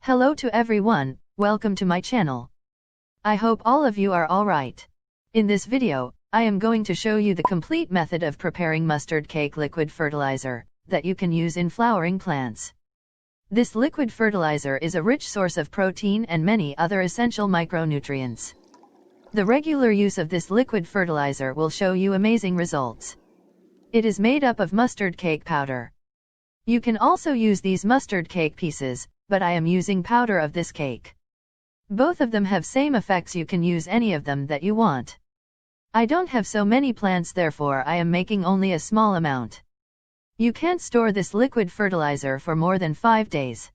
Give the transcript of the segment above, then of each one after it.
Hello to everyone, welcome to my channel. I hope all of you are alright. In this video, I am going to show you the complete method of preparing mustard cake liquid fertilizer that you can use in flowering plants. This liquid fertilizer is a rich source of protein and many other essential micronutrients. The regular use of this liquid fertilizer will show you amazing results. It is made up of mustard cake powder. You can also use these mustard cake pieces, but I am using powder of this cake. Both of them have same effects, you can use any of them that you want. I don't have so many plants, therefore I am making only a small amount. You can't store this liquid fertilizer for more than 5 days.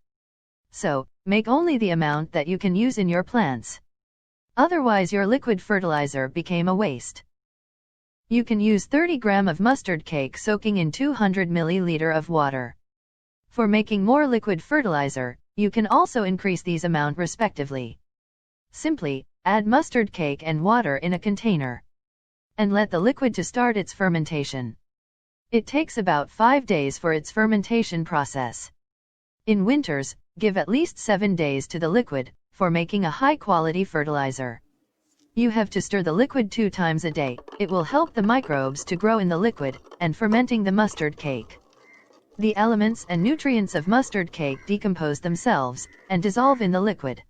So, make only the amount that you can use in your plants. Otherwise your liquid fertilizer became a waste. You can use 30 grams of mustard cake soaking in 200 ml of water. For making more liquid fertilizer, you can also increase these amount respectively. Simply, add mustard cake and water in a container. And let the liquid to start its fermentation. It takes about 5 days for its fermentation process. In winters, give at least 7 days to the liquid, for making a high-quality fertilizer. You have to stir the liquid 2 times a day, it will help the microbes to grow in the liquid, and fermenting the mustard cake. The elements and nutrients of mustard cake decompose themselves, and dissolve in the liquid.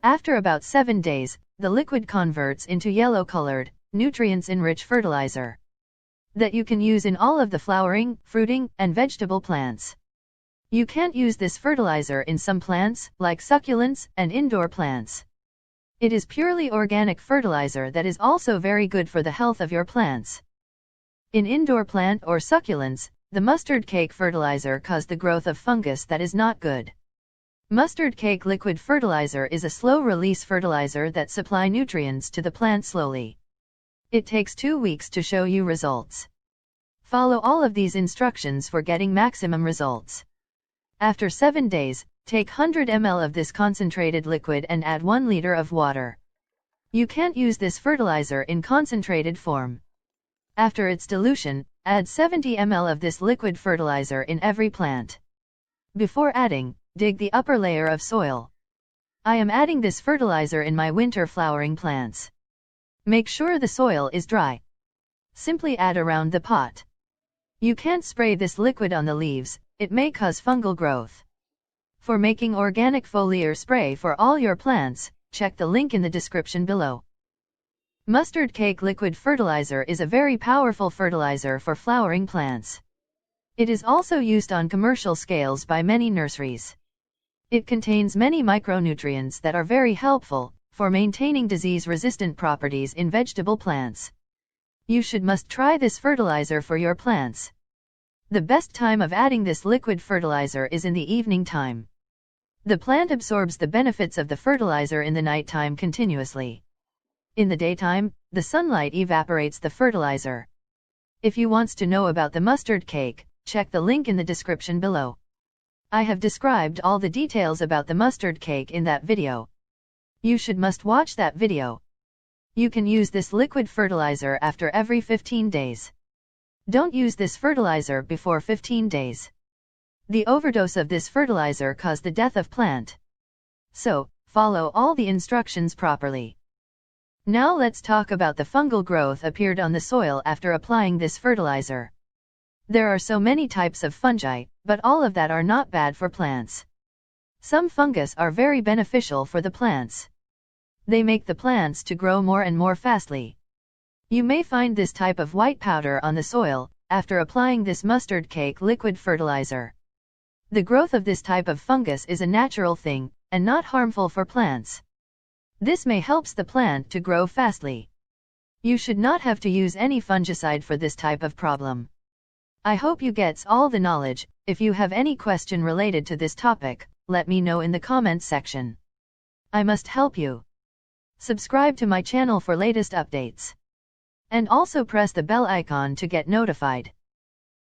After about 7 days, the liquid converts into yellow-colored, nutrients-enriched fertilizer that you can use in all of the flowering, fruiting, and vegetable plants. You can't use this fertilizer in some plants, like succulents and indoor plants. It is purely organic fertilizer that is also very good for the health of your plants. In indoor plant or succulents, the mustard cake fertilizer causes the growth of fungus that is not good. Mustard cake liquid fertilizer is a slow-release fertilizer that supplies nutrients to the plant slowly. It takes 2 weeks to show you results. Follow all of these instructions for getting maximum results. After 7 days, take 100 ml of this concentrated liquid and add 1 liter of water. You can't use this fertilizer in concentrated form. After its dilution, add 70 ml of this liquid fertilizer in every plant. Before adding, dig the upper layer of soil. I am adding this fertilizer in my winter flowering plants. Make sure the soil is dry. Simply add around the pot. You can't spray this liquid on the leaves, it may cause fungal growth. For making organic foliar spray for all your plants, check the link in the description below. Mustard cake liquid fertilizer is a very powerful fertilizer for flowering plants. It is also used on commercial scales by many nurseries. It contains many micronutrients that are very helpful for maintaining disease-resistant properties in vegetable plants. You must try this fertilizer for your plants. The best time of adding this liquid fertilizer is in the evening time. The plant absorbs the benefits of the fertilizer in the night time continuously. In the daytime, the sunlight evaporates the fertilizer. If you want to know about the mustard cake, check the link in the description below. I have described all the details about the mustard cake in that video. You must watch that video. You can use this liquid fertilizer after every 15 days. Don't use this fertilizer before 15 days. The overdose of this fertilizer causes the death of plant. So, follow all the instructions properly. Now let's talk about the fungal growth appeared on the soil after applying this fertilizer. There are so many types of fungi, but all of that are not bad for plants. Some fungus are very beneficial for the plants. They make the plants to grow more and more fastly. You may find this type of white powder on the soil after applying this mustard cake liquid fertilizer. The growth of this type of fungus is a natural thing and not harmful for plants. This may helps the plant to grow fastly. You should not have to use any fungicide for this type of problem. I hope you gets all the knowledge. If you have any question related to this topic, let me know in the comments section. I must help you. Subscribe to my channel for latest updates. And also press the bell icon to get notified.